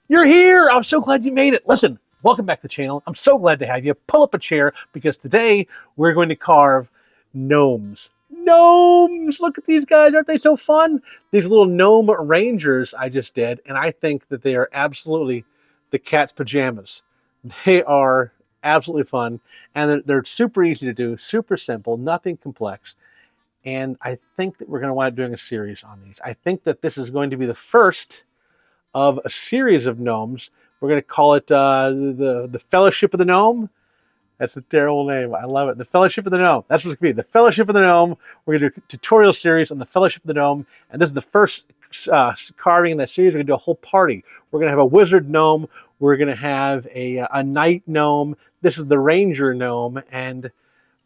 You're here! I'm so glad you made it. Listen, welcome back to the channel. I'm so glad to have you. Pull up a chair because today we're going to carve gnomes. Gnomes! Look at these guys. Aren't they so fun? These little gnome rangers I just did, and I think that they are absolutely the cat's pajamas. They are absolutely fun, and they're super easy to do, super simple, nothing complex. And I think that we're going to wind up doing a series on these. I think that this is going to be the first of a series of gnomes. We're going to call it the Fellowship of the Gnome. That's a terrible name. I love it. The Fellowship of the Gnome. That's what it's going to be. The Fellowship of the Gnome. We're going to do a tutorial series on the Fellowship of the Gnome. And this is the first carving in that series. We're going to do a whole party. We're going to have a wizard gnome. We're going to have a knight gnome. This is the ranger gnome. And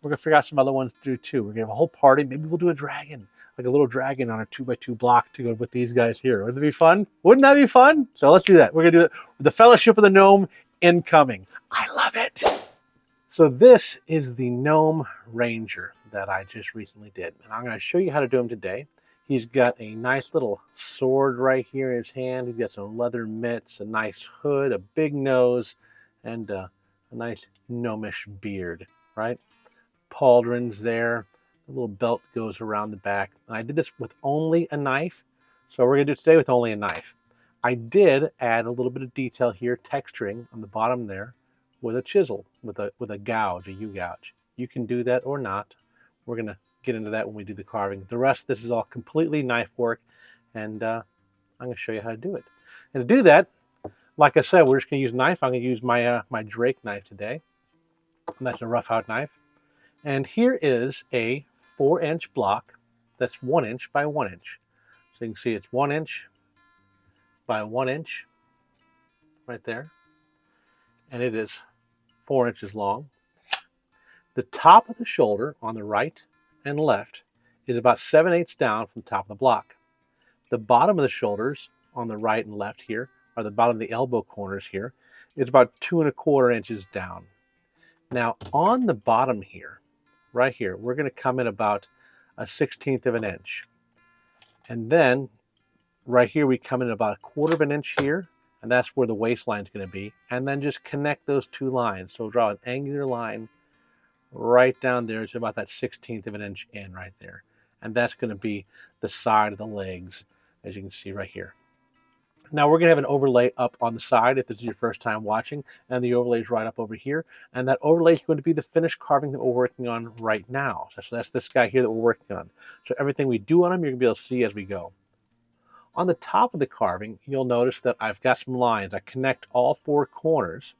we're going to figure out some other ones to do too. We're going to have a whole party. Maybe we'll do a dragon, like a little dragon on a 2x2 block to go with these guys here. Wouldn't that be fun? Wouldn't that be fun? So let's do that. We're going to do it with the Fellowship of the Gnome incoming. I love it. So this is the Gnome Ranger that I just recently did. And I'm going to show you how to do him today. He's got a nice little sword right here in his hand. He's got some leather mitts, a nice hood, a big nose, and a nice gnomish beard, right? Pauldrons there. The little belt goes around the back. And I did this with only a knife. So we're going to do it today with only a knife. I did add a little bit of detail here, texturing on the bottom there with a chisel, with a gouge, a U-gouge. You can do that or not. We're going to get into that when we do the carving. The rest of this is all completely knife work, and I'm going to show you how to do it. And to do that, like I said, we're just going to use a knife. I'm going to use my my Drake knife today. And that's a rough-out knife. And here is a 4-inch block that's 1 inch by 1 inch. So you can see it's 1 inch by 1 inch right there. And it is 4 inches long. The top of the shoulder on the right and left is about 7/8 down from the top of the block. The bottom of the shoulders on the right and left here, or the bottom of the elbow corners here, is about 2 1/4 inches down. Now on the bottom here, right here, we're going to come in about a 1/16 of an inch. And then right here, we come in about 1/4 of an inch here, and that's where the waistline is going to be. And then just connect those two lines. So draw an angular line right down there to about that 1/16 of an inch in right there. And that's going to be the side of the legs, as you can see right here. Now we're going to have an overlay up on the side if this is your first time watching, and the overlay is right up over here. And that overlay is going to be the finished carving that we're working on right now. So that's this guy here that we're working on. So everything we do on him, you're going to be able to see as we go. On the top of the carving, you'll notice that I've got some lines. I connect all 4 corners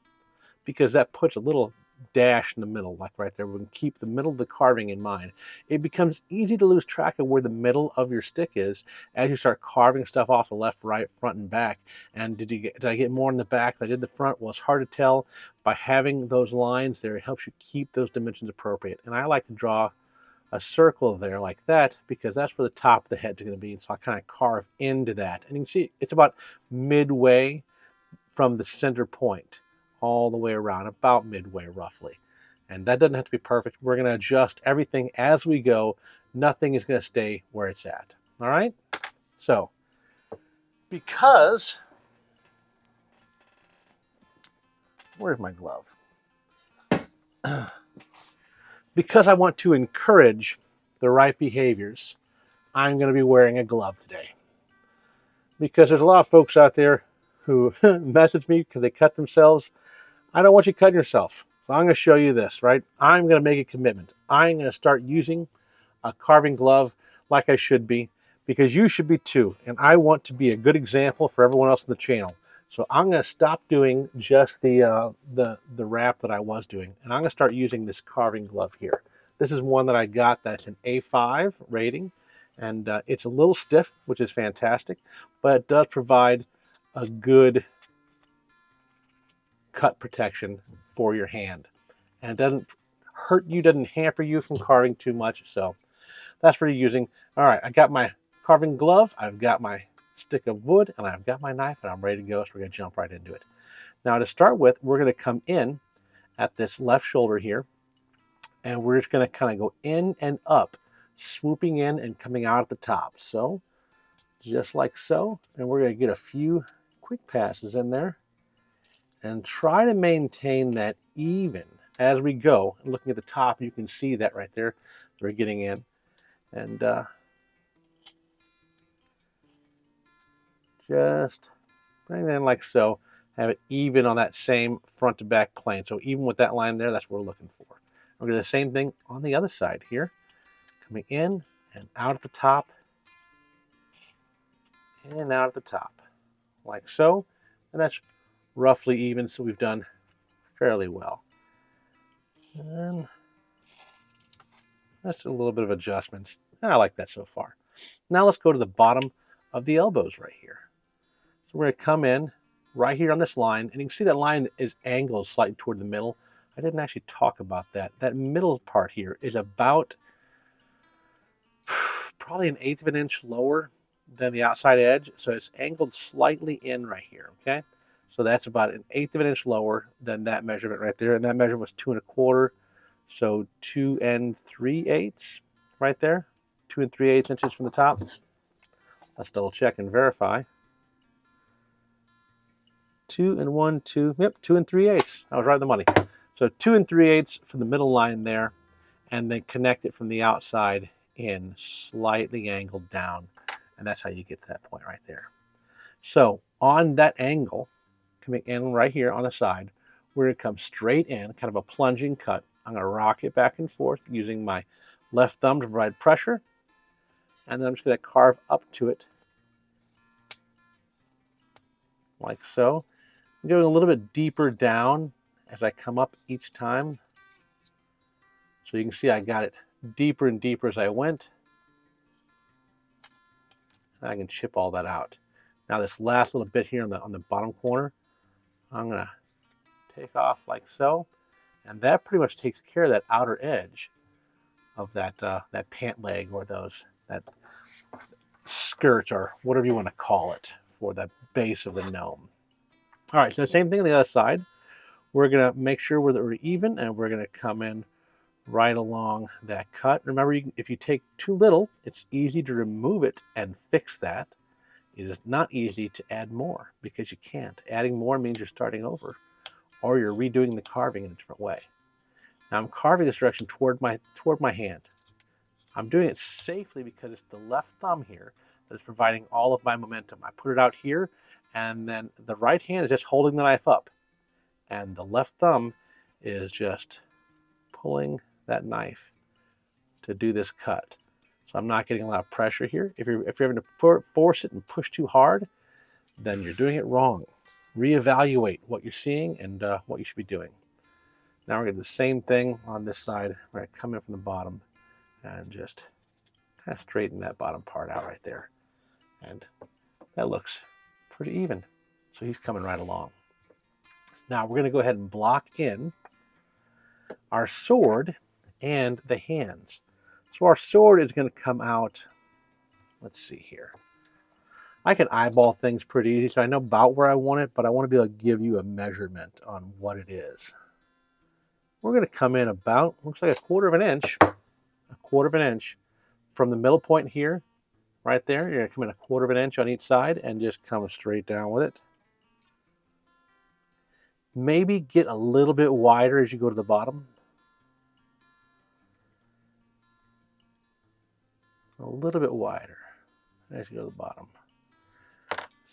because that puts a little dash in the middle, like right there. We can keep the middle of the carving in mind. It becomes easy to lose track of where the middle of your stick is as you start carving stuff off the left, right, front, and back. And did I get more in the back than I did the front? Well, it's hard to tell. By having those lines there, it helps you keep those dimensions appropriate. And I like to draw a circle there like that because that's where the top of the head is going to be. So I kind of carve into that. And you can see it's about midway from the center point all the way around, about midway roughly. And that doesn't have to be perfect. We're going to adjust everything as we go. Nothing is going to stay where it's at. All right? So, because, where's my glove? Because I want to encourage the right behaviors, I'm going to be wearing a glove today. Because there's a lot of folks out there who message me because they cut themselves. I don't want you cutting yourself. So I'm going to show you this, right? I'm going to make a commitment. I'm going to start using a carving glove like I should be, because you should be too. And I want to be a good example for everyone else in the channel. So I'm going to stop doing just the wrap that I was doing. And I'm going to start using this carving glove here. This is one that I got that's an A5 rating. And it's a little stiff, which is fantastic. But it does provide a good cut protection for your hand, and it doesn't hurt you, doesn't hamper you from carving too much. So that's what you're using. All right, I got my carving glove, I've got my stick of wood, and I've got my knife, and I'm ready to go. So we're going to jump right into it. Now to start with, we're going to come in at this left shoulder here, and we're just going to kind of go in and up, swooping in and coming out at the top. So just like so, and we're going to get a few quick passes in there and try to maintain that even as we go. Looking at the top, you can see that right there. We're getting in. And just bring that in like so. Have it even on that same front to back plane. So even with that line there, that's what we're looking for. We're going to do the same thing on the other side here. Coming in and out at the top. And out at the top. Like so. And that's roughly even, so we've done fairly well. And that's a little bit of adjustments. I like that so far. Now let's go to the bottom of the elbows right here. So we're going to come in right here on this line, and you can see that line is angled slightly toward the middle. I didn't actually talk about that. That middle part here is about probably 1/8 of an inch lower than the outside edge, so it's angled slightly in right here, okay? So that's about 1/8 of an inch lower than that measurement right there, and that measurement was 2 1/4, so 2 3/8 right there, 2 3/8 inches from the top. Let's double check and verify. 2 1 2, yep, 2 3/8. I was right on the money. So 2 3/8 from the middle line there, and then connect it from the outside in, slightly angled down, and that's how you get to that point right there. So on that angle, coming in right here on the side, we're going to come straight in, kind of a plunging cut. I'm going to rock it back and forth using my left thumb to provide pressure, and then I'm just going to carve up to it like so. I'm going a little bit deeper down as I come up each time. So you can see I got it deeper and deeper as I went. And I can chip all that out. Now this last little bit here on the bottom corner, I'm going to take off like so. And that pretty much takes care of that outer edge of that pant leg, or that skirt, or whatever you want to call it, for the base of the gnome. All right, so the same thing on the other side. We're going to make sure we're even, and we're going to come in right along that cut. Remember, if you take too little, it's easy to remove it and fix that. It is not easy to add more, because you can't. Adding more means you're starting over, or you're redoing the carving in a different way. Now I'm carving this direction toward my hand. I'm doing it safely because it's the left thumb here that is providing all of my momentum. I put it out here, and then the right hand is just holding the knife up, and the left thumb is just pulling that knife to do this cut. So I'm not getting a lot of pressure here. If you're having to force it and push too hard, then you're doing it wrong. Reevaluate what you're seeing and what you should be doing. Now we're going to do the same thing on this side. We're going to come in from the bottom and just kind of straighten that bottom part out right there. And that looks pretty even. So he's coming right along. Now we're going to go ahead and block in our sword and the hands. So our sword is going to come out, let's see here. I can eyeball things pretty easy, so I know about where I want it, but I want to be able to give you a measurement on what it is. We're going to come in about, looks like 1/4 of an inch, from the middle point here, right there. You're going to come in 1/4 of an inch on each side and just come straight down with it. Maybe get a little bit wider as you go to the bottom. A little bit wider as you go to the bottom.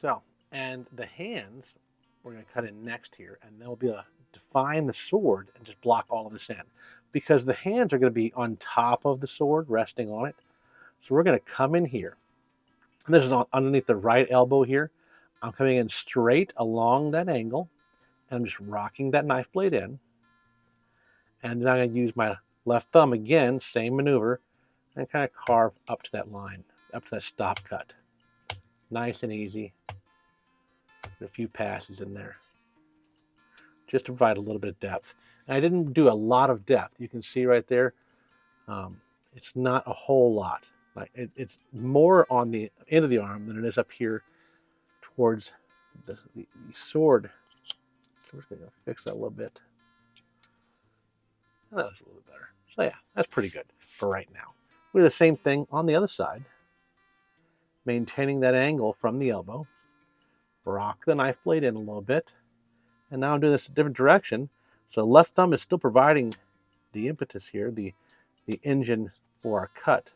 So, and the hands, we're going to cut in next here, and then we'll be able to define the sword and just block all of this in. Because the hands are going to be on top of the sword, resting on it. So we're going to come in here. And this is underneath the right elbow here. I'm coming in straight along that angle, and I'm just rocking that knife blade in. And then I'm going to use my left thumb again, same maneuver, and kind of carve up to that line, up to that stop cut. Nice and easy. A few passes in there, just to provide a little bit of depth. And I didn't do a lot of depth. You can see right there, it's not a whole lot. Like it's more on the end of the arm than it is up here towards the sword. So we're just going to fix that a little bit. That was a little bit better. So yeah, that's pretty good for right now. We do the same thing on the other side, maintaining that angle from the elbow, rock the knife blade in a little bit. And now I'm doing this a different direction. So left thumb is still providing the impetus here, the engine for our cut.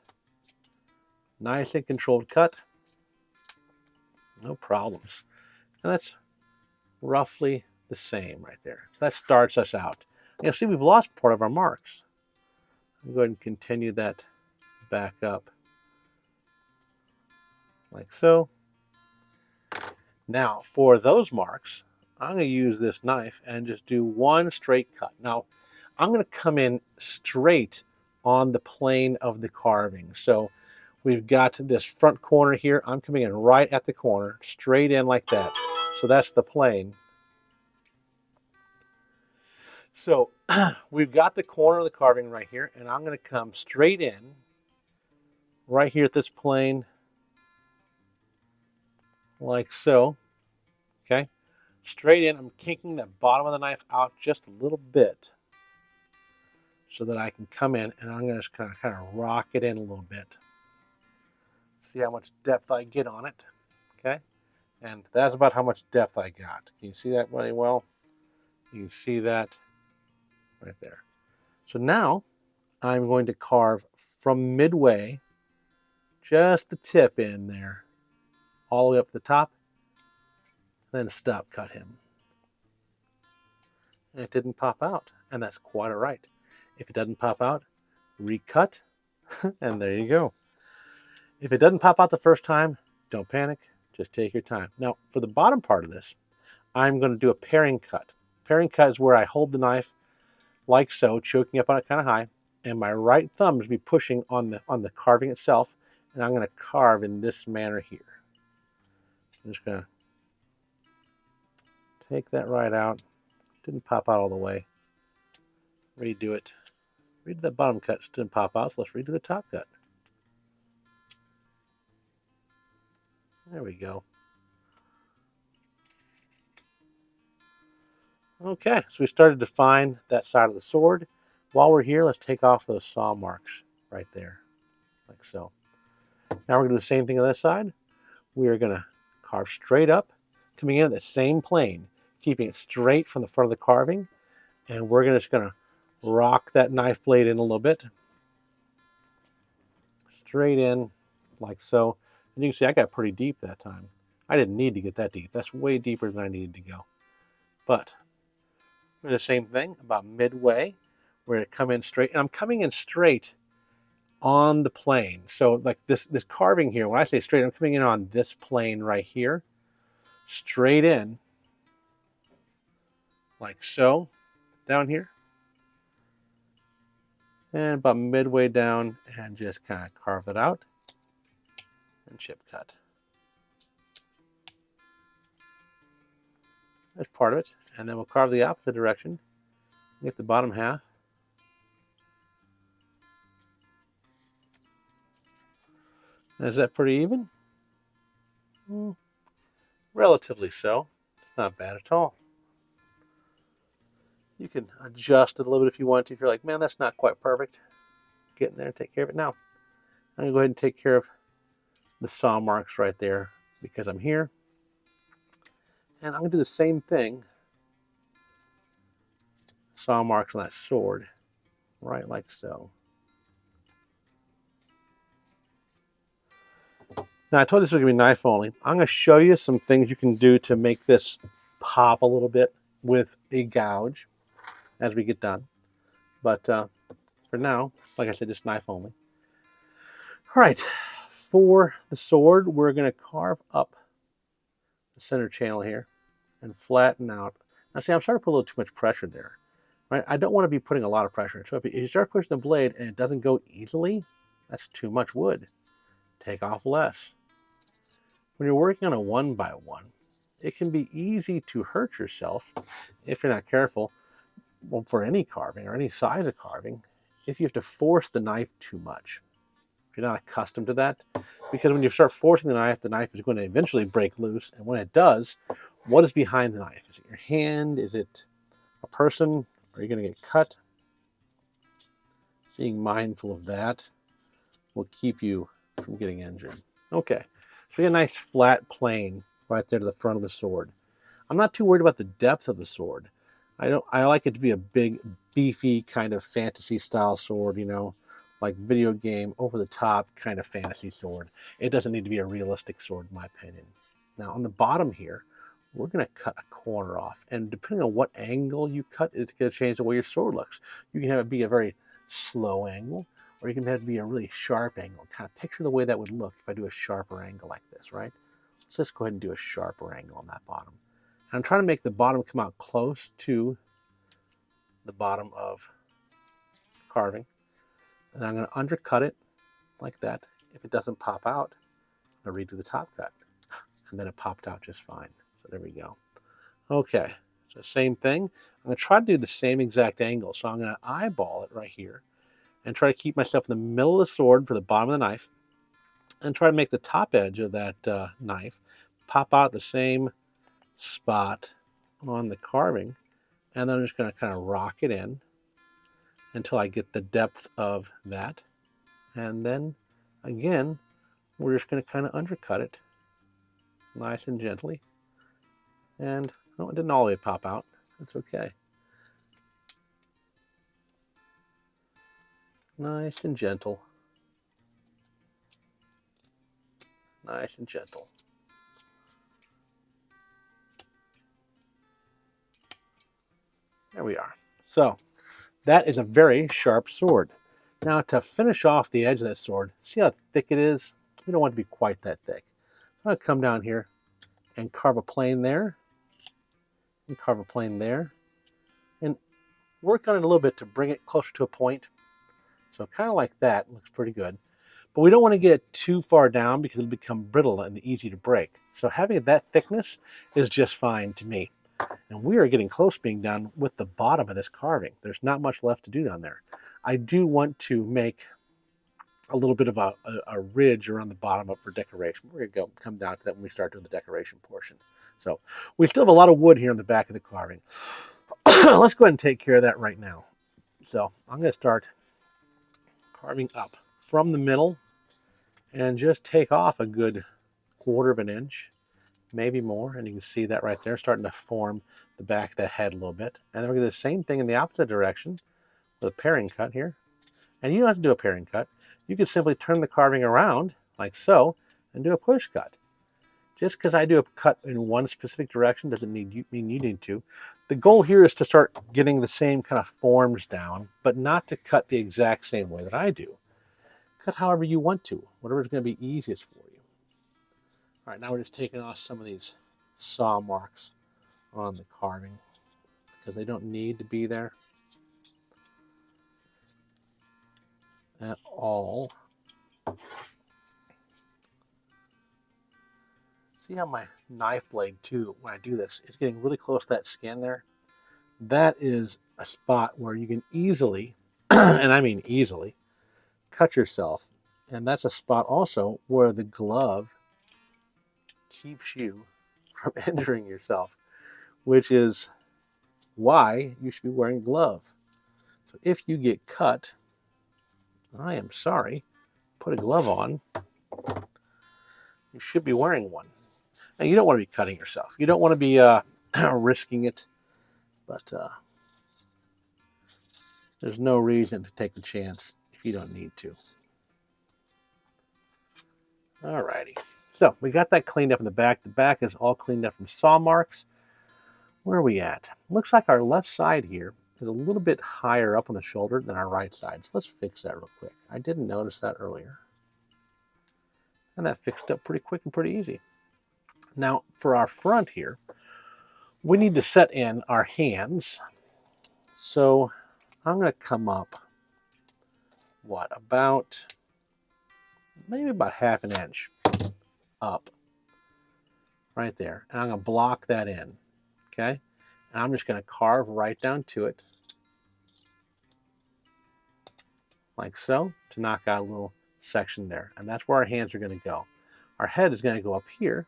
Nice and controlled cut. No problems. And that's roughly the same right there. So that starts us out. You'll see we've lost part of our marks. I'm going to continue that back up like so. Now for those marks, I'm going to use this knife and just do one straight cut. Now I'm going to come in straight on the plane of the carving. So we've got this front corner here. I'm coming in right at the corner, straight in like that. So that's the plane. So we've got the corner of the carving right here, and I'm going to come straight in right here at this plane like so. Okay, straight in. I'm kinking the bottom of the knife out just a little bit so that I can come in, and I'm going to just kind of rock it in a little bit. See how much depth I get on it. Okay, and that's about how much depth I got. Can you see that really well? You can see that right there. So now I'm going to carve from midway, just the tip in there, all the way up to the top, then stop cut him. And it didn't pop out, and that's quite all right. If it doesn't pop out, recut, and there you go. If it doesn't pop out the first time, don't panic, just take your time. Now, for the bottom part of this, I'm going to do a paring cut. Paring cut is where I hold the knife like so, choking up on it kind of high, and my right thumb is going to be pushing on the carving itself, and I'm going to carve in this manner here. I'm just going to take that right out. Didn't pop out all the way. Redo it. Redo the bottom cut. Didn't pop out, so let's redo the top cut. There we go. Okay, so we started to define that side of the sword. While we're here, let's take off those saw marks right there, like so. Now we're going to do the same thing on this side. We are going to carve straight up, coming in at the same plane, keeping it straight from the front of the carving. And we're just going to rock that knife blade in a little bit. Straight in, like so. And you can see I got pretty deep that time. I didn't need to get that deep. That's way deeper than I needed to go. But we're the same thing, about midway. We're going to come in straight. And I'm coming in straight on the plane. So like this carving here, when I say straight, I'm coming in on this plane right here. Straight in, like so, down here. And about midway down, and just kind of carve it out and chip cut. That's part of it. And then we'll carve the opposite direction. Get the bottom half. Is that pretty even? Relatively so. It's not bad at all. You can adjust it a little bit if you want to. If you're like, man, that's not quite perfect, get in there and take care of it. Now, I'm going to go ahead and take care of the saw marks right there because I'm here. And I'm going to do the same thing. Saw marks on that sword, right like so. Now, I told you this was going to be knife only. I'm going to show you some things you can do to make this pop a little bit with a gouge as we get done. But for now, like I said, just knife only. All right, for the sword, we're going to carve up the center channel here and flatten out. Now, see, I'm starting to put a little too much pressure there. Right? I don't want to be putting a lot of pressure. So if you start pushing the blade and it doesn't go easily, that's too much wood. Take off less. When you're working on a 1x1, it can be easy to hurt yourself if you're not careful. Well, for any carving or any size of carving, if you have to force the knife too much. If you're not accustomed to that, because when you start forcing the knife is going to eventually break loose. And when it does, what is behind the knife? Is it your hand? Is it a person? Are you going to get cut? Being mindful of that will keep you from getting injured. Okay, so we get a nice flat plane right there to the front of the sword. I'm not too worried about the depth of the sword. I like it to be a big, beefy kind of fantasy style sword, you know, like video game, over the top kind of fantasy sword. It doesn't need to be a realistic sword, in my opinion. Now on the bottom here, we're going to cut a corner off. And depending on what angle you cut, it's going to change the way your sword looks. You can have it be a very slow angle, or you can have it be a really sharp angle. Kind of picture the way that would look if I do a sharper angle like this, right? So let's go ahead and do a sharper angle on that bottom. And I'm trying to make the bottom come out close to the bottom of carving. And I'm going to undercut it like that. If it doesn't pop out, I'm going to redo the top cut. And then it popped out just fine. So there we go. Okay, so same thing. I'm going to try to do the same exact angle. So I'm going to eyeball it right here and try to keep myself in the middle of the sword for the bottom of the knife and try to make the top edge of that knife pop out the same spot on the carving. And then I'm just going to kind of rock it in until I get the depth of that. And then again, we're just going to kind of undercut it nice and gently. And oh, it didn't all the way pop out. That's okay. Nice and gentle. Nice and gentle. There we are. So that is a very sharp sword. Now to finish off the edge of that sword, see how thick it is? We don't want it to be quite that thick. I'm going to come down here and carve a plane there, and carve a plane there, and work on it a little bit to bring it closer to a point. So kind of like that, looks pretty good. But we don't want to get too far down because it'll become brittle and easy to break. So having it that thickness is just fine to me. And we are getting close to being done with the bottom of this carving. There's not much left to do down there. I do want to make a little bit of a ridge around the bottom up for decoration. We're going to come down to that when we start doing the decoration portion. So we still have a lot of wood here in the back of the carving. Let's go ahead and take care of that right now. So I'm going to start carving up from the middle and just take off a good 1/4 of an inch, maybe more. And you can see that right there starting to form the back of the head a little bit. And then we're going to do the same thing in the opposite direction with a paring cut here. And you don't have to do a paring cut. You can simply turn the carving around like so and do a push cut. Just because I do a cut in one specific direction doesn't mean you need to. The goal here is to start getting the same kind of forms down, but not to cut the exact same way that I do. Cut however you want to, whatever is going to be easiest for you. All right, now we're just taking off some of these saw marks on the carving because they don't need to be there at all. See how my knife blade too, when I do this, is getting really close to that skin there? That is a spot where you can easily, and I mean easily, cut yourself. And that's a spot also where the glove keeps you from injuring yourself, which is why you should be wearing a glove. So if you get cut, I am sorry, put a glove on. You should be wearing one. And you don't want to be cutting yourself. You don't want to be risking it, but there's no reason to take the chance if you don't need to. Alrighty, so we got that cleaned up in the back. The back is all cleaned up from saw marks. Where are we at? Looks like our left side here is a little bit higher up on the shoulder than our right side. So let's fix that real quick. I didn't notice that earlier. And that fixed up pretty quick and pretty easy. Now for our front here, we need to set in our hands. So I'm going to come up, maybe about 1/2 inch up right there. And I'm going to block that in, okay? And I'm just going to carve right down to it like so to knock out a little section there. And that's where our hands are going to go. Our head is going to go up here.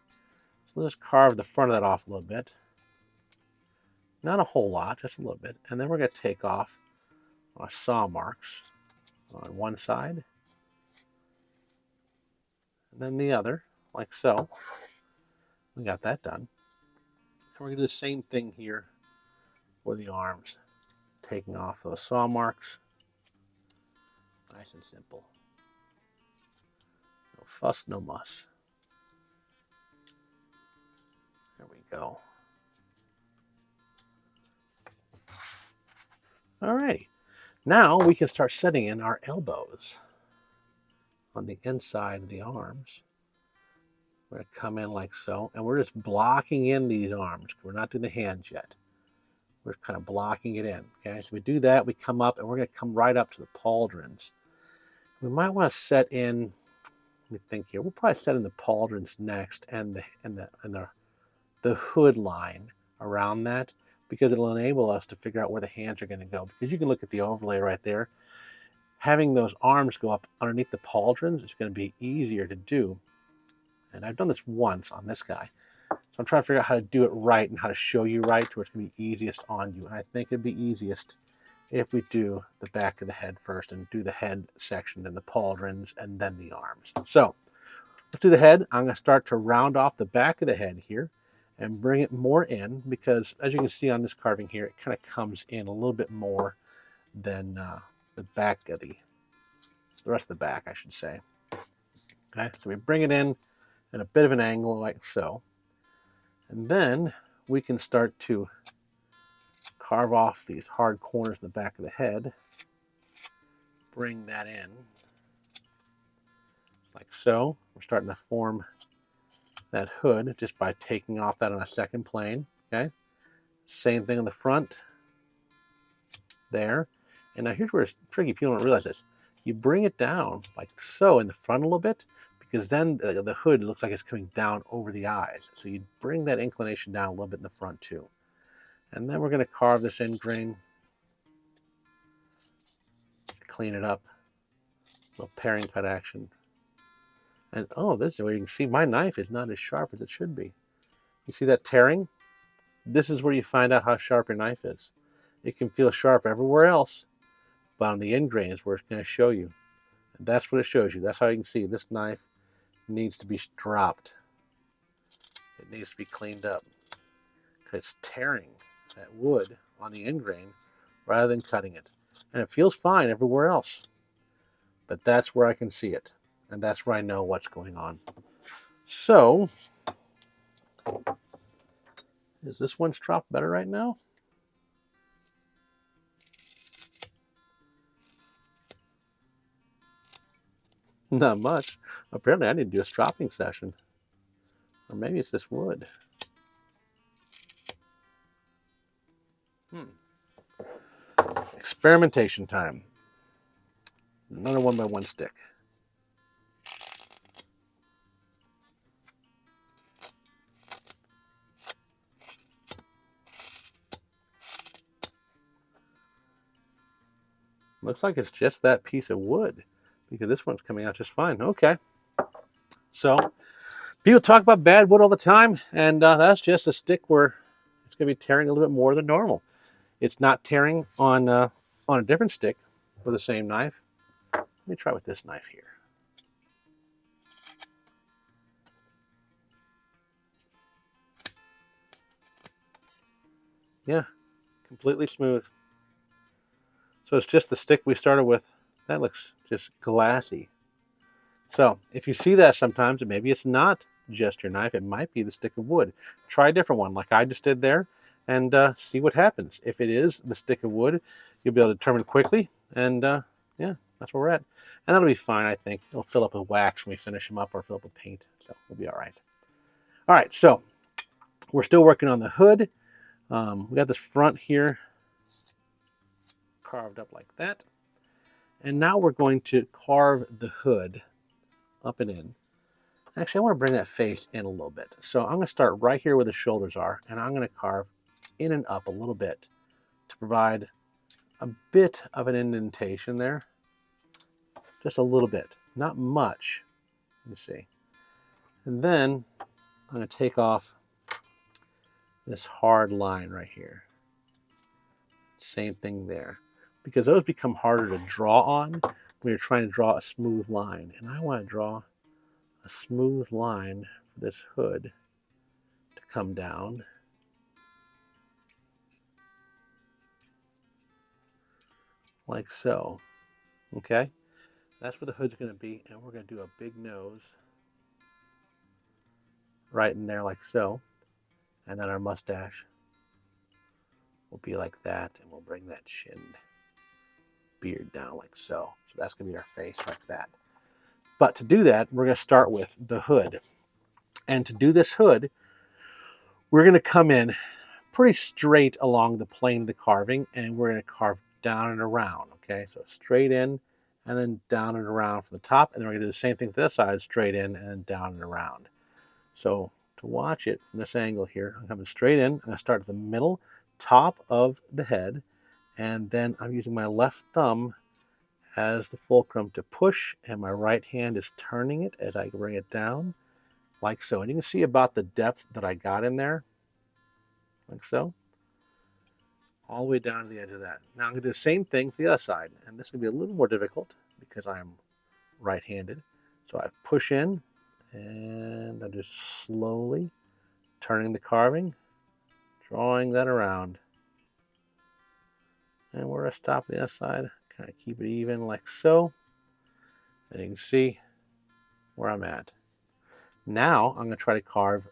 So let's carve the front of that off a little bit. Not a whole lot, just a little bit. And then we're going to take off our saw marks on one side and then the other, like so. We got that done. And we're going to do the same thing here for the arms. Taking off those saw marks. Nice and simple. No fuss, no muss. There we go. All right. Now we can start setting in our elbows on the inside of the arms. We're going to come in like so, and we're just blocking in these arms. We're not doing the hands yet. We're kind of blocking it in. Okay, so we do that, we come up, and we're going to come right up to the pauldrons. We might want to set in, let me think here, we'll probably set in the pauldrons next and the hood line around that, because it'll enable us to figure out where the hands are going to go. Because you can look at the overlay right there. Having those arms go up underneath the pauldrons is going to be easier to do. And I've done this once on this guy. So I'm trying to figure out how to do it right and how to show you right to where it's going to be easiest on you. And I think it'd be easiest if we do the back of the head first and do the head section, then the pauldrons, and then the arms. So let's do the head. I'm going to start to round off the back of the head here and bring it more in, because as you can see on this carving here, it kind of comes in a little bit more than the back of the rest of the back, I should say. Okay, so we bring it in at a bit of an angle like so. And then we can start to carve off these hard corners in the back of the head. Bring that in like so. We're starting to form that hood just by taking off that on a second plane. Okay, same thing on the front there. And now here's where it's tricky. People don't realize this. You bring it down like so in the front a little bit, because then the hood looks like it's coming down over the eyes. So you bring that inclination down a little bit in the front too. And then we're going to carve this end grain, clean it up, a little paring cut action. And oh, this is where you can see my knife is not as sharp as it should be. You see that tearing? This is where you find out how sharp your knife is. It can feel sharp everywhere else, but on the end grain is where it's going to show you. And that's what it shows you. That's how you can see this knife needs to be dropped. It needs to be cleaned up. It's tearing that wood on the end grain rather than cutting it. And it feels fine everywhere else. But that's where I can see it. And that's where I know what's going on. So, is this one strop better right now? Not much. Apparently I need to do a stropping session. Or maybe it's this wood. Experimentation time. Another 1x1 stick. Looks like it's just that piece of wood, because this one's coming out just fine. Okay. So people talk about bad wood all the time, and that's just a stick where it's going to be tearing a little bit more than normal. It's not tearing on a different stick with the same knife. Let me try with this knife here. Yeah, completely smooth. So it's just the stick we started with. That looks just glassy. So if you see that sometimes, and maybe it's not just your knife, it might be the stick of wood. Try a different one like I just did there, and see what happens. If it is the stick of wood, you'll be able to determine quickly, and yeah, that's where we're at. And that'll be fine, I think. It'll fill up with wax when we finish them up, or fill up with paint, so we'll be all right. All right, so we're still working on the hood. We got this front here carved up like that. And now we're going to carve the hood up and in. Actually, I want to bring that face in a little bit. So I'm going to start right here where the shoulders are, and I'm going to carve in and up a little bit to provide a bit of an indentation there. Just a little bit, not much. Let me see. And then I'm going to take off this hard line right here. Same thing there. Because those become harder to draw on when you're trying to draw a smooth line. And I want to draw a smooth line for this hood come down like so. Okay, that's where the hood's going to be, and we're going to do a big nose right in there like so, and then our mustache will be like that, and we'll bring that chin beard down like so. So that's going to be our face like that. But to do that, we're going to start with the hood. And to do this hood, we're going to come in pretty straight along the plane of the carving, and we're going to carve down and around. Okay, so straight in and then down and around from the top, and then we're going to do the same thing to this side, straight in and down and around. So to watch it from this angle here, I'm coming straight in. I'm going to start at the middle, top of the head, and then I'm using my left thumb as the fulcrum to push, and my right hand is turning it as I bring it down, like so. And you can see about the depth that I got in there, like so, all the way down to the edge of that. Now I'm going to do the same thing for the other side, and this will be a little more difficult because I'm right-handed. So I push in, and I'm just slowly turning the carving, drawing that around. And where I stop the other side, kind of keep it even like so. And you can see where I'm at. Now I'm going to try to carve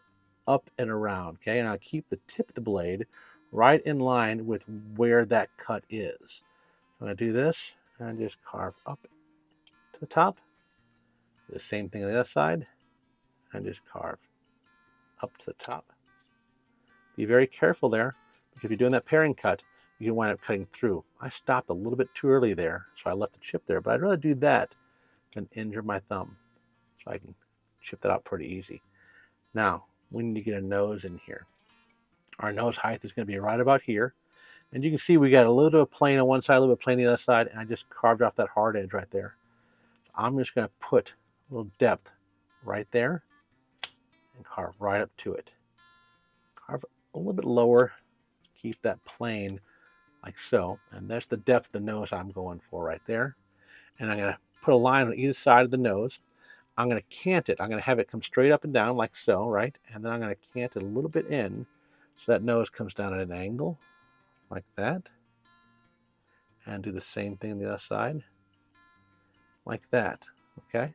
up and around, okay? And I'll keep the tip of the blade right in line with where that cut is. I'm going to do this and just carve up to the top. Do the same thing on the other side, and just carve up to the top. Be very careful there, because if you're doing that paring cut, you can wind up cutting through. I stopped a little bit too early there, so I left the chip there, but I'd rather do that than injure my thumb. So I can chip that out pretty easy. Now, we need to get a nose in here. Our nose height is going to be right about here. And you can see we got a little bit of plane on one side, a little bit of plane on the other side, and I just carved off that hard edge right there. So I'm just going to put a little depth right there and carve right up to it. Carve a little bit lower, keep that plane like so. And that's the depth of the nose I'm going for right there. And I'm going to put a line on either side of the nose. I'm going to cant it. I'm going to have it come straight up and down like so, right? And then I'm going to cant it a little bit in so that nose comes down at an angle like that. And do the same thing on the other side like that, okay?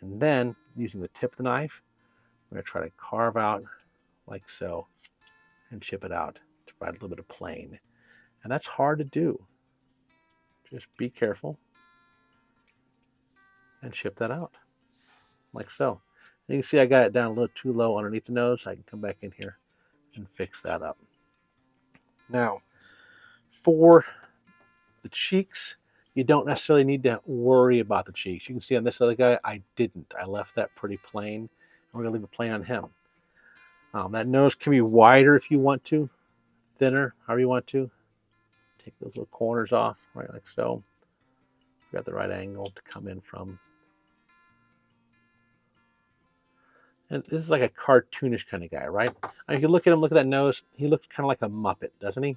And then using the tip of the knife, I'm going to try to carve out like so and chip it out to provide a little bit of plane. And that's hard to do. Just be careful and chip that out like so. And you can see I got it down a little too low underneath the nose. I can come back in here and fix that up. Now, for the cheeks, you don't necessarily need to worry about the cheeks. You can see on this other guy, I didn't. I left that pretty plain. And we're going to leave it plain on him. That nose can be wider if you want to, thinner, however you want to. Take those little corners off, right, like so. Got the right angle to come in from. And this is like a cartoonish kind of guy, right? And if you look at him, look at that nose. He looks kind of like a Muppet, doesn't he?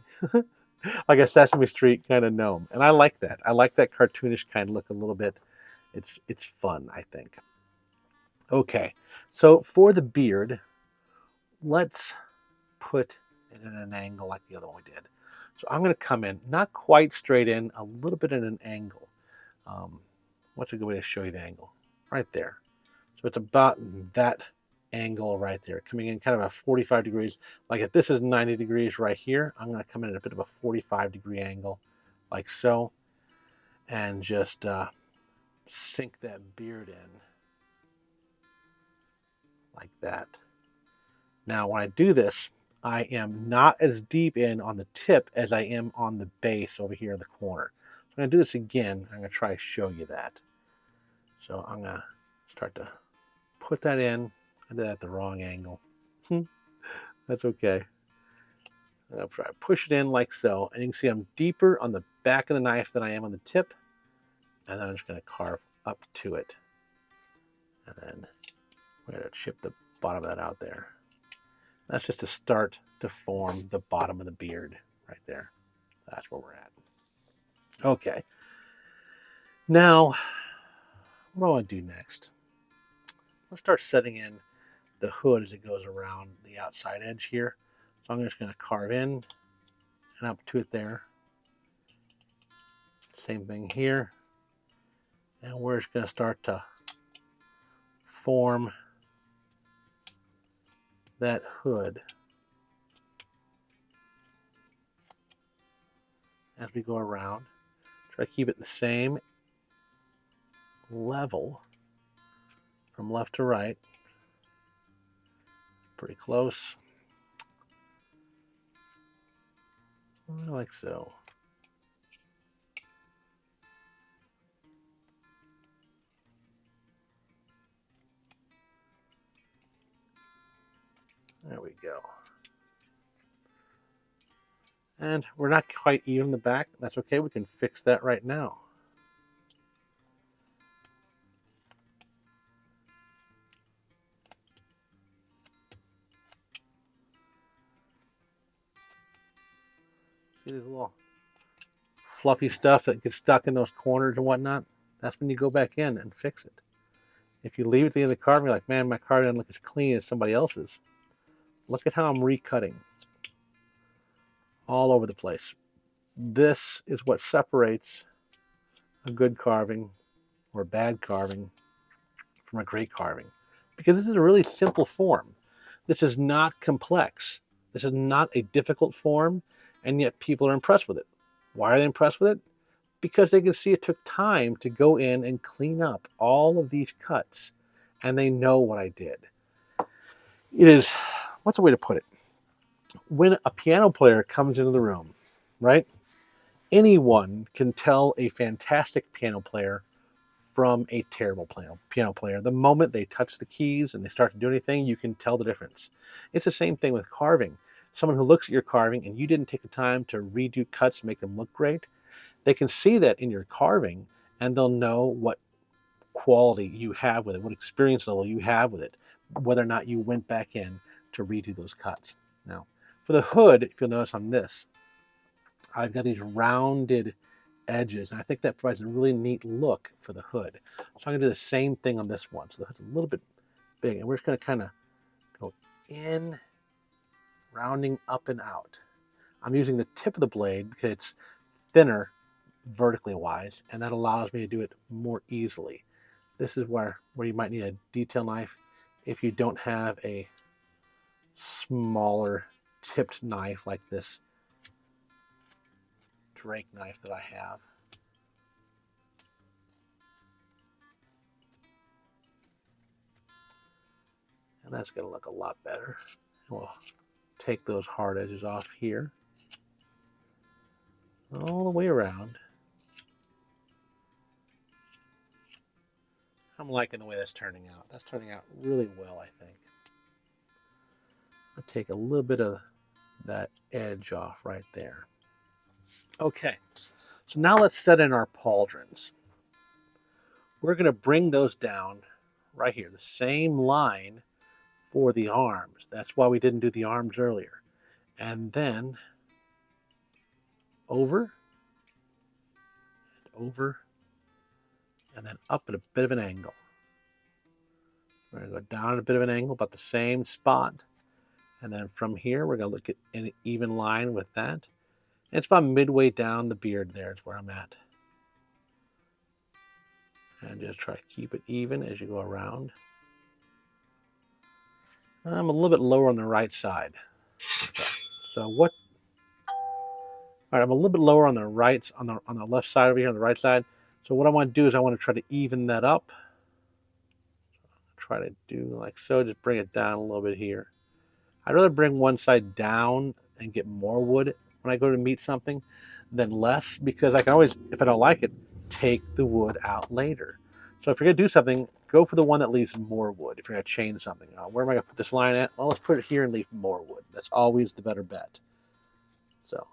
Like a Sesame Street kind of gnome. And I like that. I like that cartoonish kind of look a little bit. It's fun, I think. Okay, so for the beard, let's put it in an angle like the other one we did. So I'm going to come in, not quite straight in, a little bit in an angle. What's a good way to show you the angle? Right there. So it's about that angle right there, coming in kind of a 45 degrees. Like if this is 90 degrees right here, I'm going to come in at a bit of a 45-degree angle, like so, and just sink that beard in like that. Now, when I do this, I am not as deep in on the tip as I am on the base over here in the corner. So I'm going to do this again. I'm going to try to show you that. So I'm going to start to put that in. I did that at the wrong angle. That's okay. I'm going to try to push it in like so. And you can see I'm deeper on the back of the knife than I am on the tip. And then I'm just going to carve up to it. And then we're going to chip the bottom of that out there. That's just to start to form the bottom of the beard right there. That's where we're at. Okay. Now, what do I want to do next? Let's start setting in the hood as it goes around the outside edge here. So I'm just going to carve in and up to it there. Same thing here. And we're just going to start to form that hood as we go around. Try to keep it the same level from left to right. Pretty close. Like so. There we go. And we're not quite even in the back. That's okay. We can fix that right now. See this little fluffy stuff that gets stuck in those corners and whatnot? That's when you go back in and fix it. If you leave it at the end of the carving, you're like, man, my carving doesn't look as clean as somebody else's. Look at how I'm recutting all over the place. This is what separates a good carving or bad carving from a great carving, because this is a really simple form. This is not complex. This is not a difficult form, and yet people are impressed with it. Why are they impressed with it? Because they can see it took time to go in and clean up all of these cuts, and they know what I did. It is, what's a way to put it? When a piano player comes into the room, right? Anyone can tell a fantastic piano player from a terrible piano player. The moment they touch the keys and they start to do anything, you can tell the difference. It's the same thing with carving. Someone who looks at your carving and you didn't take the time to redo cuts to make them look great, they can see that in your carving and they'll know what quality you have with it, what experience level you have with it, whether or not you went back in to redo those cuts. Now, for the hood, if you'll notice on this, I've got these rounded edges, and I think that provides a really neat look for the hood. So I'm going to do the same thing on this one. So the hood's a little bit big, and we're just going to kind of go in, rounding up and out. I'm using the tip of the blade because it's thinner vertically wise, and that allows me to do it more easily. This is where you might need a detail knife if you don't have a smaller tipped knife like this Drake knife that I have. And that's going to look a lot better. We'll take those hard edges off here, all the way around. I'm liking the way that's turning out. That's turning out really well, I think. I'll take a little bit of that edge off right there. Okay, so now let's set in our pauldrons. We're going to bring those down right here, the same line for the arms. That's why we didn't do the arms earlier. And then over, and then up at a bit of an angle. We're going to go down at a bit of an angle, about the same spot. And then from here, we're going to look at an even line with that. And it's about midway down the beard there is where I'm at. And just try to keep it even as you go around. I'm a little bit lower on the right side. Okay. So what? All right, I'm a little bit lower on the right, on the left side over here, on the right side. So what I want to do is I want to try to even that up. Try to do like so, just bring it down a little bit here. I'd rather bring one side down and get more wood when I go to meet something than less, because I can always, if I don't like it, take the wood out later. So if you're going to do something, go for the one that leaves more wood. If you're going to change something, where am I going to put this line at? Well, let's put it here and leave more wood. That's always the better bet. So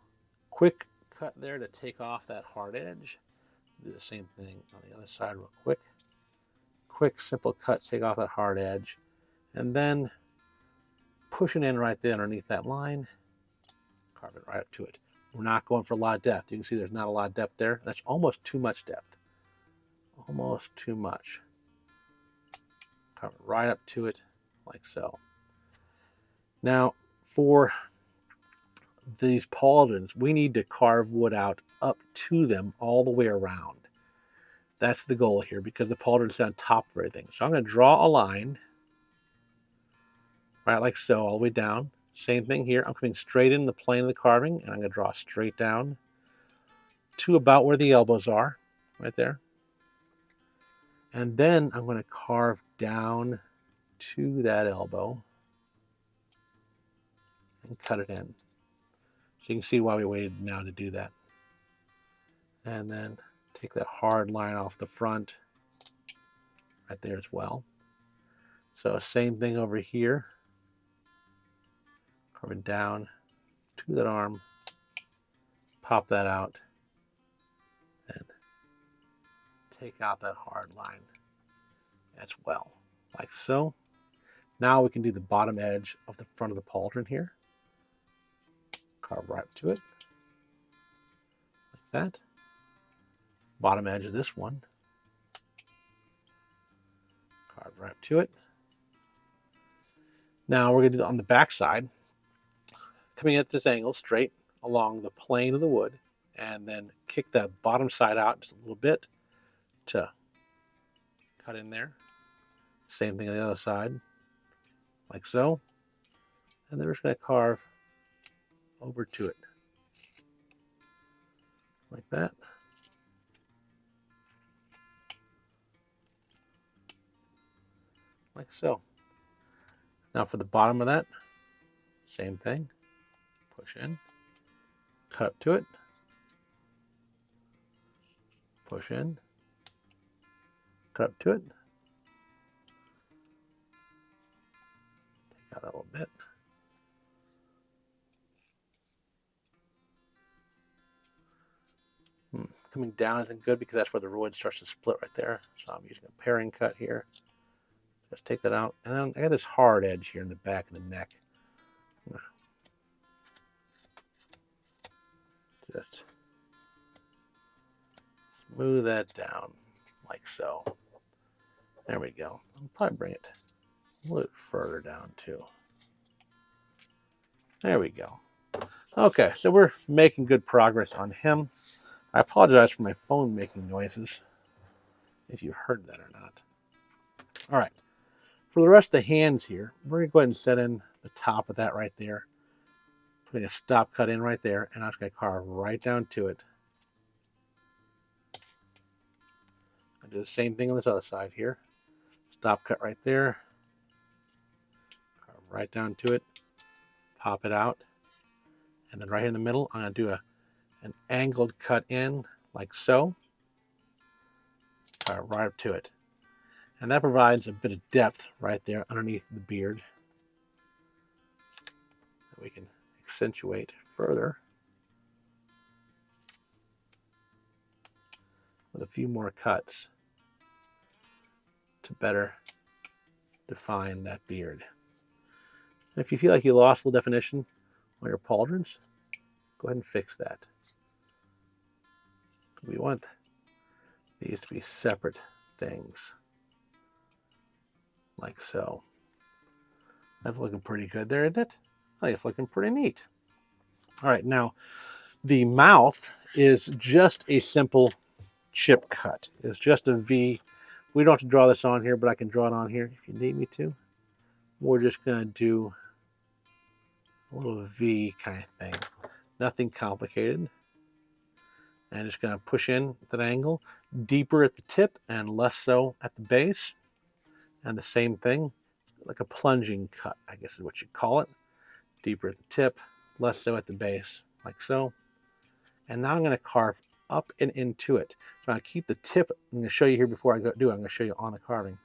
quick cut there to take off that hard edge. Do the same thing on the other side real quick. Quick, simple cut, take off that hard edge. And then push it in right there underneath that line. Carve it right up to it. We're not going for a lot of depth. You can see there's not a lot of depth there. That's almost too much depth. Almost too much. Carve it right up to it. like so. Now, for these pauldrons, we need to carve wood out up to them all the way around. That's the goal here, because the pauldron's on top of everything. So I'm going to draw a line, right, like so, all the way down. Same thing here. I'm coming straight in the plane of the carving, and I'm going to draw straight down to about where the elbows are, right there. And then I'm going to carve down to that elbow and cut it in. So you can see why we waited now to do that. And then take that hard line off the front right there as well. So same thing over here. Carving down to that arm, pop that out, and take out that hard line as well, like so. Now we can do the bottom edge of the front of the pauldron here. Carve right to it, like that. Bottom edge of this one. Carve right to it. Now we're going to do it on the back side, coming at this angle straight along the plane of the wood, and then kick that bottom side out just a little bit to cut in there. Same thing on the other side, like so. And then we're just going to carve over to it, like that. Like so. Now for the bottom of that, same thing. Push in, cut up to it, push in, cut up to it. Take out a little bit. Coming down isn't good because that's where the wood starts to split right there. So I'm using a paring cut here. Just take that out. And then I got this hard edge here in the back of the neck. Just smooth that down like so. There we go. I'll probably bring it a little bit further down too. There we go. Okay, so we're making good progress on him. I apologize for my phone making noises, if you heard that or not. All right, for the rest of the hands here, we're going to go ahead and set in the top of that right there. Putting a stop cut in right there, and I'm just going to carve right down to it. I'll do the same thing on this other side here. Stop cut right there. Carve right down to it. Pop it out. And then right here in the middle, I'm going to do an angled cut in, like so. Carve right up to it. And that provides a bit of depth right there underneath the beard that we can accentuate further with a few more cuts to better define that beard. And if you feel like you lost a little definition on your pauldrons, go ahead and fix that. We want these to be separate things, like so. That's looking pretty good there, isn't it? I think it's looking pretty neat. All right, now the mouth is just a simple chip cut. It's just a V. We don't have to draw this on here, but I can draw it on here if you need me to. We're just going to do a little V kind of thing. Nothing complicated. And just going to push in at that angle, deeper at the tip and less so at the base. And the same thing, like a plunging cut, I guess is what you call it. Deeper at the tip, less so at the base, like so. And now I'm going to carve up and into it. So I keep the tip, I'm going to show you here before I go do it, I'm going to show you on the carving.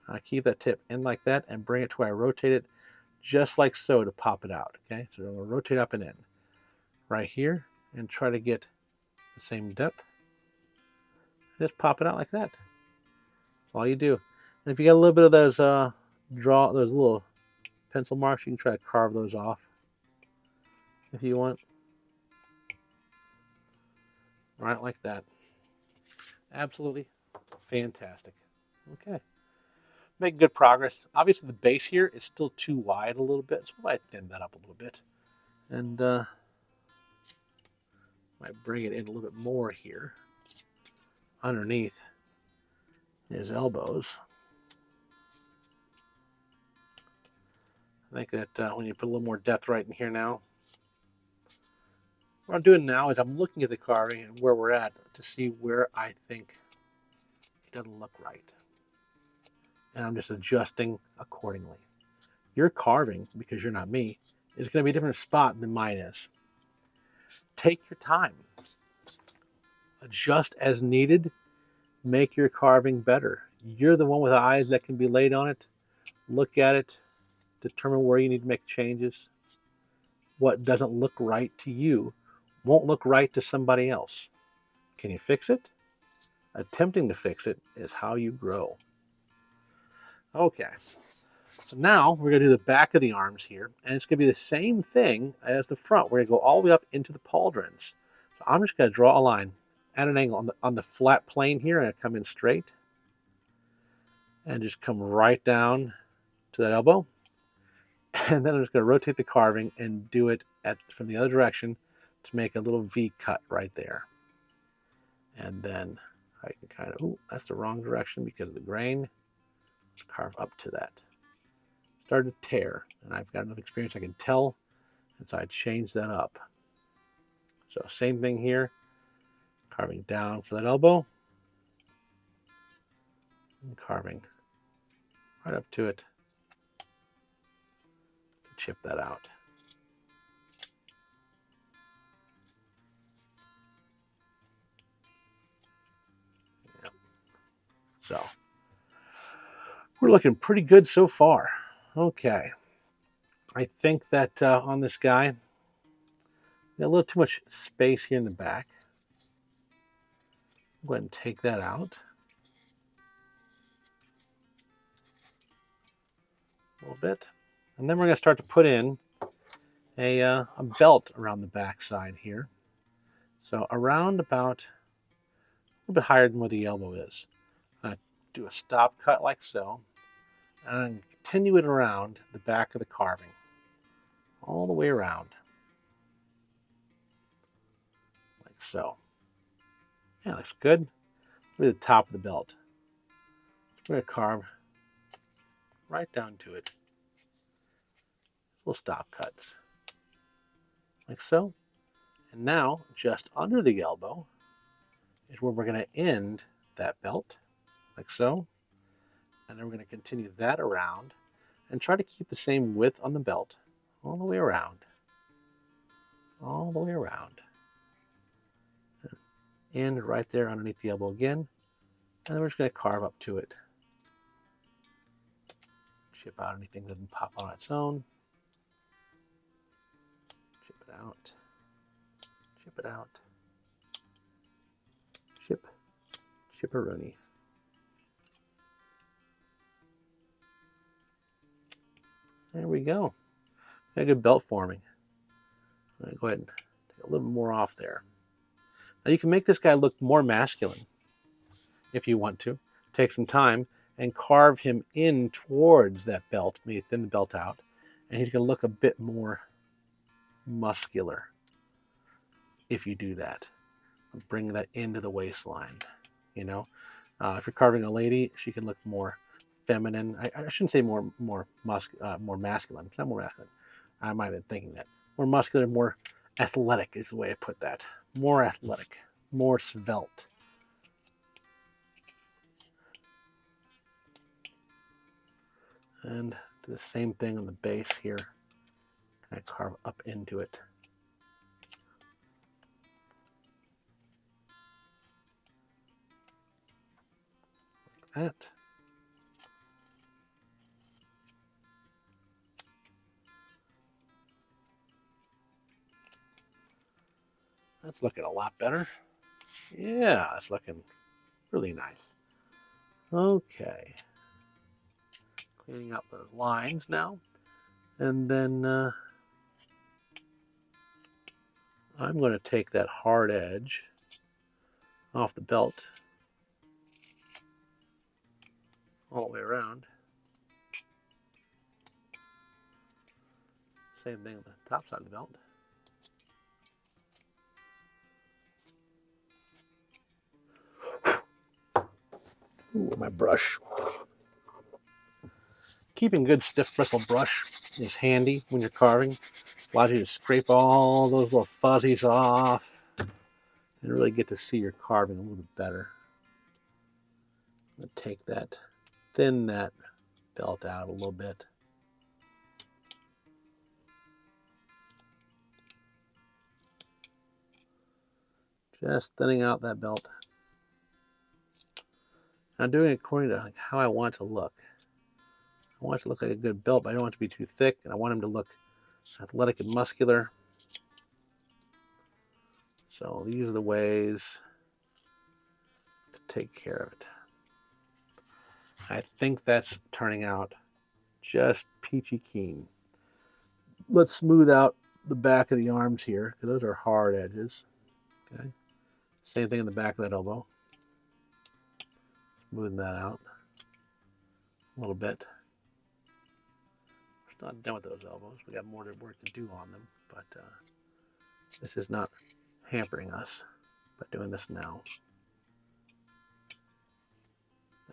I keep that tip in like that and bring it to where I rotate it just like so to pop it out. Okay, so I'm going to rotate up and in right here and try to get the same depth. Just pop it out like that. That's all you do. And if you got a little bit of those those little pencil marks, you can try to carve those off if you want. Right, like that. Absolutely fantastic. Okay. Making good progress. Obviously, the base here is still too wide a little bit, so I might thin that up a little bit. And might bring it in a little bit more here underneath his elbows. I think that when you put a little more depth right in here now, what I'm doing now is I'm looking at the carving and where we're at to see where I think it doesn't look right. And I'm just adjusting accordingly. Your carving, because you're not me, is going to be a different spot than mine is. Take your time. Adjust as needed. Make your carving better. You're the one with eyes that can be laid on it. Look at it. Determine where you need to make changes. What doesn't look right to you won't look right to somebody else. Can you fix it? Attempting to fix it is how you grow. Okay, so now we're going to do the back of the arms here, and it's going to be the same thing as the front. We're going to go all the way up into the pauldrons. So I'm just going to draw a line at an angle on the flat plane here, and I come in straight and just come right down to that elbow. And then I'm just going to rotate the carving and do it from the other direction to make a little V cut right there. And then I can kind of, oh, that's the wrong direction because of the grain. Carve up to that. Started to tear, and I've got enough experience I can tell, and so I change that up. So same thing here, carving down for that elbow, and carving right up to it. Chip that out. Yep. So we're looking pretty good so far. Okay. I think that on this guy, got a little too much space here in the back. Go ahead and take that out. A little bit. And then we're going to start to put in a belt around the back side here. So around about a little bit higher than where the elbow is. Do a stop cut like so, and continue it around the back of the carving, all the way around, like so. Yeah, looks good. Look at the top of the belt. We're going to carve right down to it. Little stop cuts, like so. And now, just under the elbow is where we're going to end that belt, like so. And then we're going to continue that around and try to keep the same width on the belt all the way around. All the way around. And end right there underneath the elbow again. And then we're just going to carve up to it. Chip out anything that doesn't pop on its own. Chip it out. Chip it out. Chip. Chipperoni. There we go. Got a good belt forming. I'm going to go ahead and take a little more off there. Now you can make this guy look more masculine if you want to. Take some time and carve him in towards that belt. Maybe thin the belt out. And he's going to look a bit more muscular if you do that. Bring that into the waistline, you know. If you're carving a lady, she can look more feminine. I shouldn't say more masculine. It's not more masculine. I might have been thinking that. More muscular, more athletic is the way I put that. More athletic, more svelte. And do the same thing on the base here. Kind of carve up into it. Like that. That's looking a lot better. Yeah, that's looking really nice. Okay. Cleaning up those lines now. And then I'm going to take that hard edge off the belt all the way around. Same thing on the top side of the belt. Ooh, my brush. Keeping good stiff bristle brush is handy when you're carving. Allows you to scrape all those little fuzzies off and really get to see your carving a little bit better. I'm going to take that, thin that belt out a little bit. Just thinning out that belt. I'm doing it according to how I want it to look. I want it to look like a good belt, but I don't want it to be too thick, and I want him to look athletic and muscular. So these are the ways to take care of it. I think that's turning out just peachy keen. Let's smooth out the back of the arms here, because those are hard edges. Okay. Same thing in the back of that elbow. Smoothing that out a little bit. We're not done with those elbows. We got more work to do on them, but this is not hampering us by doing this now.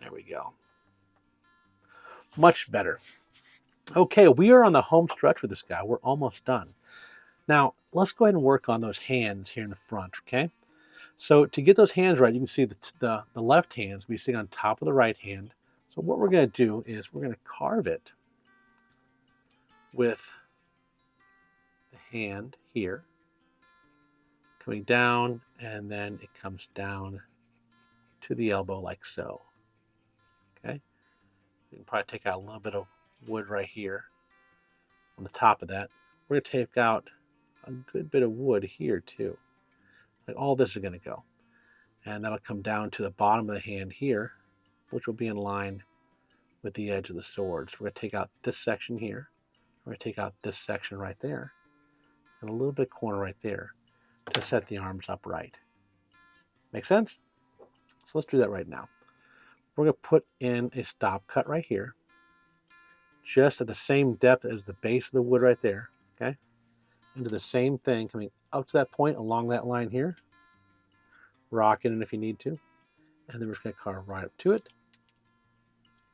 There we go. Much better. Okay, we are on the home stretch with this guy. We're almost done. Now, let's go ahead and work on those hands here in the front, okay? So to get those hands right, you can see the left hand's be sitting on top of the right hand. So what we're going to do is we're going to carve it with the hand here, coming down, and then it comes down to the elbow like so. Okay? You can probably take out a little bit of wood right here on the top of that. We're going to take out a good bit of wood here too. Like all this is going to go. And that'll come down to the bottom of the hand here, which will be in line with the edge of the sword. So we're going to take out this section here. We're going to take out this section right there, and a little bit of corner right there to set the arms upright. Make sense? So let's do that right now. We're going to put in a stop cut right here, just at the same depth as the base of the wood right there, okay? Into the same thing, coming up to that point along that line here, rocking it if you need to, and then we're just going to carve right up to it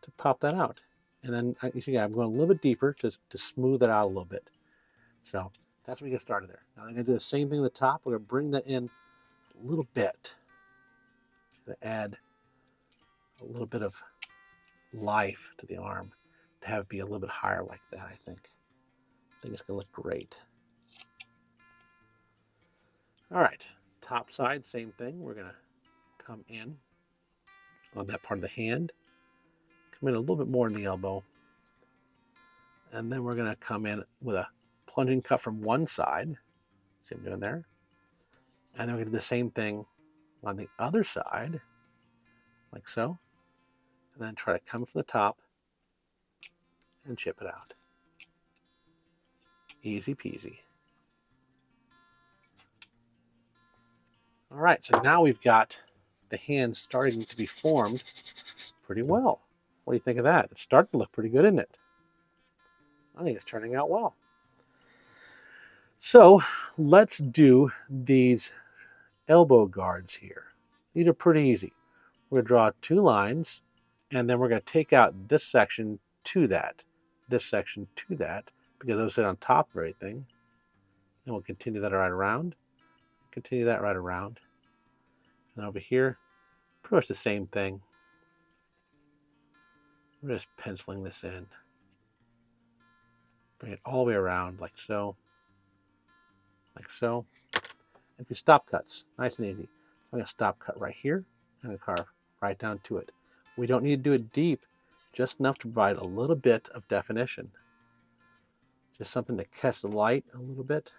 to pop that out. And then you see I'm going a little bit deeper to smooth it out a little bit. So that's what we get started there. Now I'm going to do the same thing at the top. We're going to bring that in a little bit to add a little bit of life to the arm, to have it be a little bit higher like that, I think. I think it's going to look great. All right, top side, same thing. We're going to come in on that part of the hand, come in a little bit more in the elbow, and then we're going to come in with a plunging cut from one side. See what I'm doing there? And then we're going to do the same thing on the other side, like so. And then try to come from the top and chip it out. Easy peasy. All right, so now we've got the hands starting to be formed pretty well. What do you think of that? It's starting to look pretty good, isn't it? I think it's turning out well. So let's do these elbow guards here. These are pretty easy. We're going to draw two lines, and then we're going to take out this section to that, this section to that, because those sit on top of everything. And we'll continue that right around, continue that right around. And over here, pretty much the same thing. We're just penciling this in. Bring it all the way around like so, like so. And do stop cuts, nice and easy. I'm going to stop cut right here, and I'm going to carve right down to it. We don't need to do it deep, just enough to provide a little bit of definition. Just something to catch the light a little bit.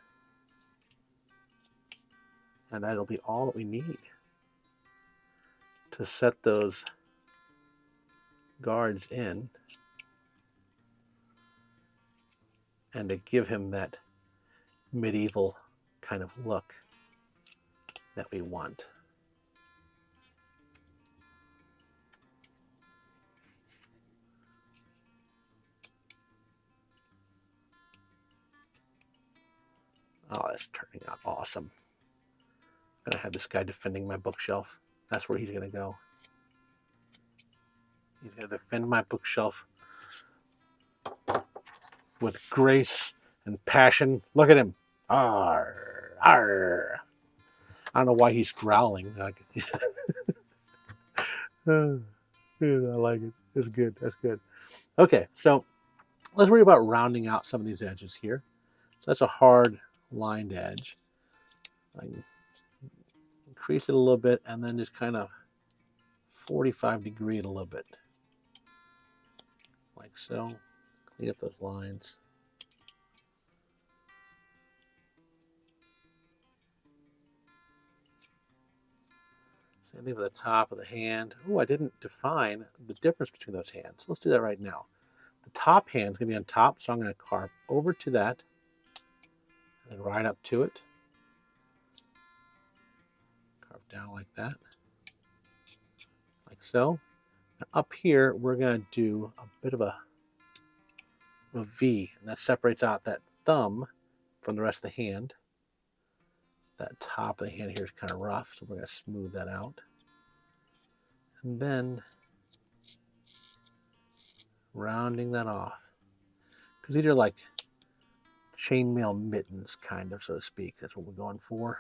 And that'll be all that we need to set those guards in and to give him that medieval kind of look that we want. Oh, that's turning out awesome. I'm gonna have this guy defending my bookshelf. That's where he's gonna go. He's gonna defend my bookshelf with grace and passion. Look at him. Arr, arr. I don't know why he's growling. Yeah, I like it. It's good. That's good. Okay, so let's worry about rounding out some of these edges here. So that's a hard lined edge. I can increase it a little bit and then just kind of 45-degree it a little bit. Like so. Clean up those lines. Same thing with the top of the hand. Oh, I didn't define the difference between those hands. Let's do that right now. The top hand is going to be on top, so I'm going to carve over to that and then right up to it. Carve down like that. Like so. Now up here, we're going to do a bit of a V, and that separates out that thumb from the rest of the hand. That top of the hand here is kind of rough, so we're going to smooth that out. And then rounding that off. Because these are like chainmail mittens, kind of, so to speak. That's what we're going for.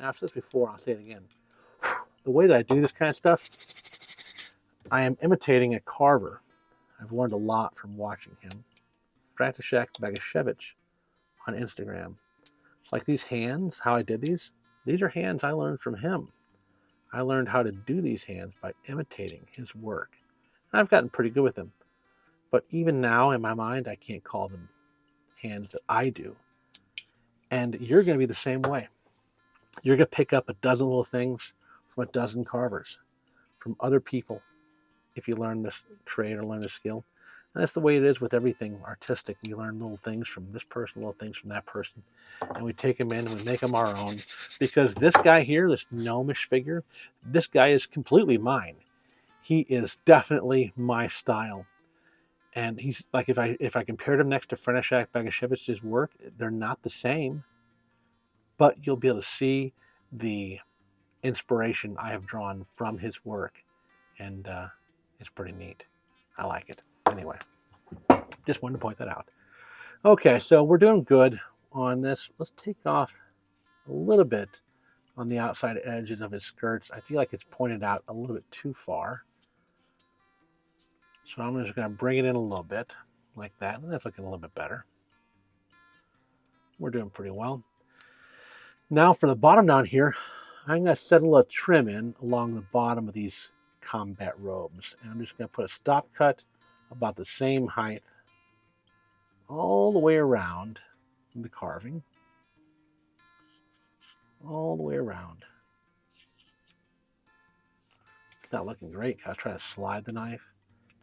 Now, I've said this before, I'll say it again. The way that I do this kind of stuff, I am imitating a carver. I've learned a lot from watching him. František Bagashevich on Instagram. It's like these hands, how I did these are hands I learned from him. I learned how to do these hands by imitating his work. And I've gotten pretty good with them. But even now, in my mind, I can't call them hands that I do. And you're going to be the same way. You're going to pick up a dozen little things from a dozen carvers, from other people, if you learn this trade or learn this skill. And that's the way it is with everything artistic. We learn little things from this person, little things from that person, and we take them in and we make them our own. Because this guy here, this gnomish figure, this guy is completely mine. He is definitely my style. And he's like, if I compared him next to František Bagashevich's work, they're not the same, but you'll be able to see the inspiration I have drawn from his work, and it's pretty neat. I like it. Anyway, just wanted to point that out. Okay, so we're doing good on this. Let's take off a little bit on the outside edges of his skirts. I feel like it's pointed out a little bit too far. So I'm just going to bring it in a little bit like that, and that's looking a little bit better. We're doing pretty well. Now for the bottom down here, I'm going to set a little trim in along the bottom of these combat robes. And I'm just going to put a stop cut about the same height all the way around the carving. All the way around. It's not looking great. I was trying to slide the knife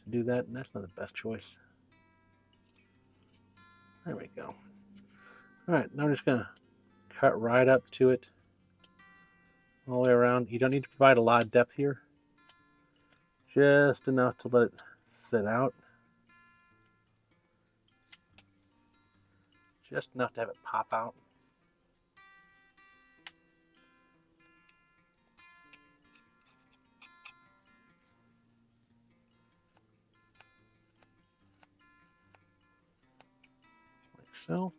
to do that, and that's not the best choice. There we go. All right, now I'm just going to cut right up to it all the way around. You don't need to provide a lot of depth here. Just enough to let it sit out. Just enough to have it pop out. Like so.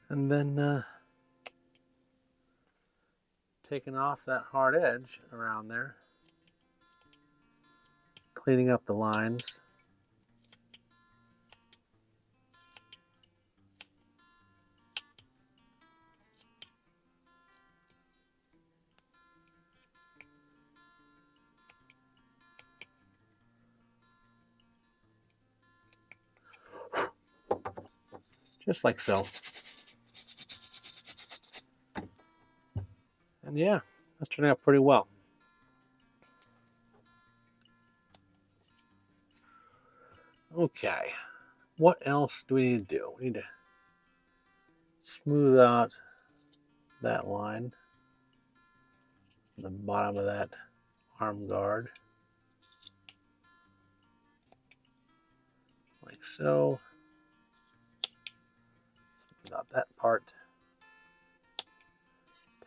And then taking off that hard edge around there. Cleaning up the lines. Just like so. And yeah, that's turning out pretty well. Okay, what else do we need to do? We need to smooth out that line, the bottom of that arm guard, like so. out that part.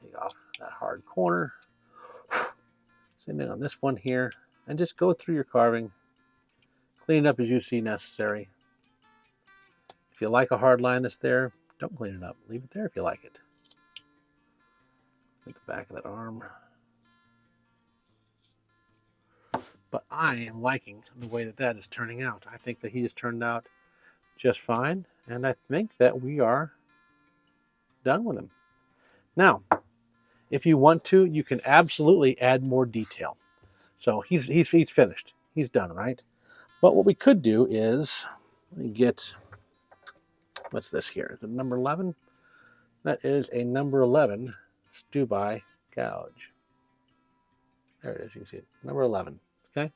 Take off that hard corner. Same thing on this one here. And just go through your carving. Clean it up as you see necessary. If you like a hard line that's there, don't clean it up. Leave it there if you like it. Look at the back of that arm. But I am liking the way that that is turning out. I think that he has turned out just fine. And I think that we are done with him. Now, if you want to, you can absolutely add more detail. So he's finished. He's done, right? But what we could do is, let me get, what's this here? Is it number 11? That is a number 11 Stubai gouge. There it is. You can see it. Number 11. Okay.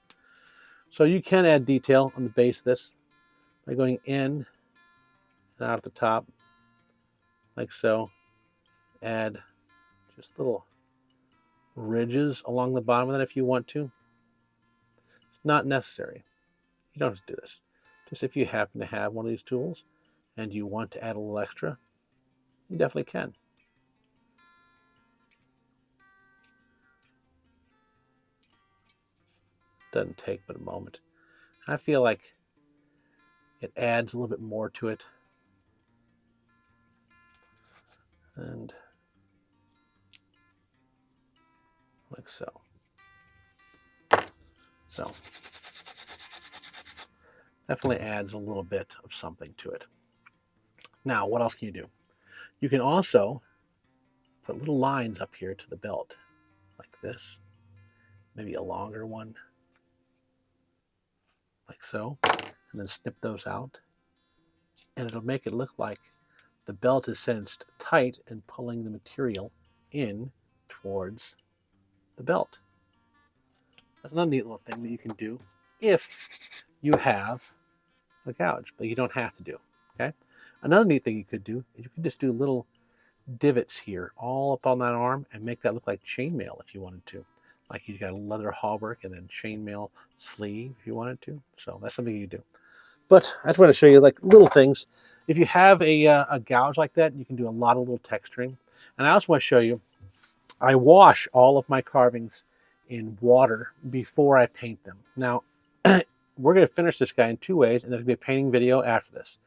So you can add detail on the base of this by going in and out at the top, like so. Add just little ridges along the bottom of that if you want to. It's not necessary. You don't have to do this. Just if you happen to have one of these tools and you want to add a little extra, you definitely can. Doesn't take but a moment. I feel like it adds a little bit more to it. And like so. So definitely adds a little bit of something to it. Now, what else can you do? You can also put little lines up here to the belt, like this. Maybe a longer one, like so, and then snip those out. And it'll make it look like the belt is cinched tight and pulling the material in towards the belt. That's another neat little thing that you can do if you have a gouge, but you don't have to do, okay? Another neat thing you could do is you could just do little divots here all up on that arm and make that look like chainmail if you wanted to. Like you got a leather hauberk and then chainmail sleeve if you wanted to. So that's something you do. But I just want to show you like little things. If you have a gouge like that, you can do a lot of little texturing. And I also want to show you, I wash all of my carvings in water before I paint them. Now, we're going to finish this guy in 2 ways, and there's going to be a painting video after this.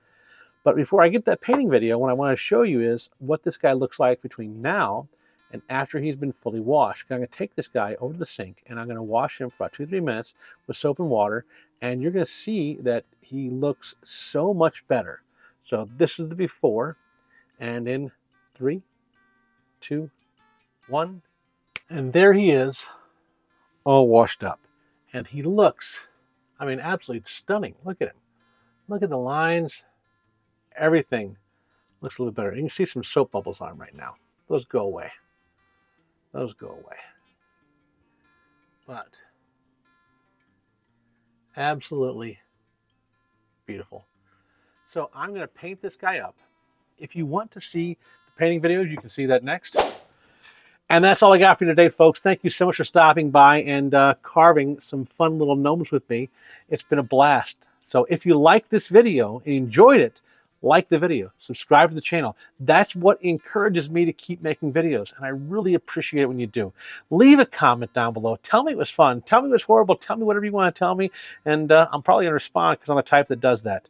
But before I get that painting video, what I want to show you is what this guy looks like between now and after he's been fully washed. I'm going to take this guy over to the sink, and I'm going to wash him for about 2-3 minutes with soap and water, and you're going to see that he looks so much better. So this is the before, and in 3, 2, 1, and there he is, all washed up. And he looks, I mean, absolutely stunning. Look at him. Look at the lines. Everything looks a little better. You can see some soap bubbles on him right now. Those go away. Those go away. But absolutely beautiful. So I'm going to paint this guy up. If you want to see the painting videos, you can see that next. And that's all I got for you today, folks. Thank you so much for stopping by and carving some fun little gnomes with me. It's been a blast. So if you like this video and enjoyed it, like the video, subscribe to the channel. That's what encourages me to keep making videos, and I really appreciate it when you do. Leave a comment down below. Tell me it was fun. Tell me it was horrible. Tell me whatever you want to tell me, and I'm probably going to respond because I'm the type that does that.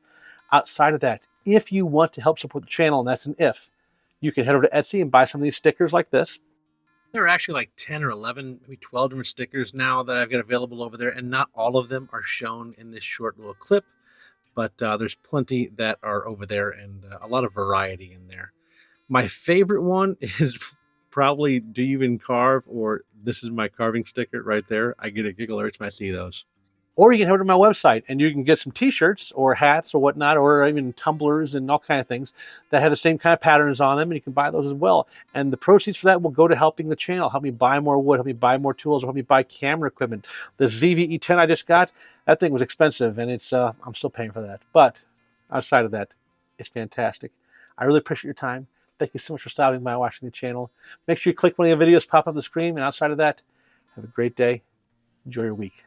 Outside of that, if you want to help support the channel, and that's an if, you can head over to Etsy and buy some of these stickers like this. There are actually like 10 or 11, maybe 12 different stickers now that I've got available over there, and not all of them are shown in this short little clip. But there's plenty that are over there and a lot of variety in there. My favorite one is probably Do You Even Carve, or This Is My Carving sticker right there. I get a giggle every time I see those. Or you can head over to my website and you can get some t-shirts or hats or whatnot, or even tumblers and all kinds of things that have the same kind of patterns on them, and you can buy those as well. And the proceeds for that will go to helping the channel, help me buy more wood, help me buy more tools, help me buy camera equipment. The ZV-E10 I just got, that thing was expensive, and it's I'm still paying for that. But outside of that, it's fantastic. I really appreciate your time. Thank you so much for stopping by, watching the channel. Make sure you click one of the videos pop up on the screen, and outside of that, have a great day. Enjoy your week.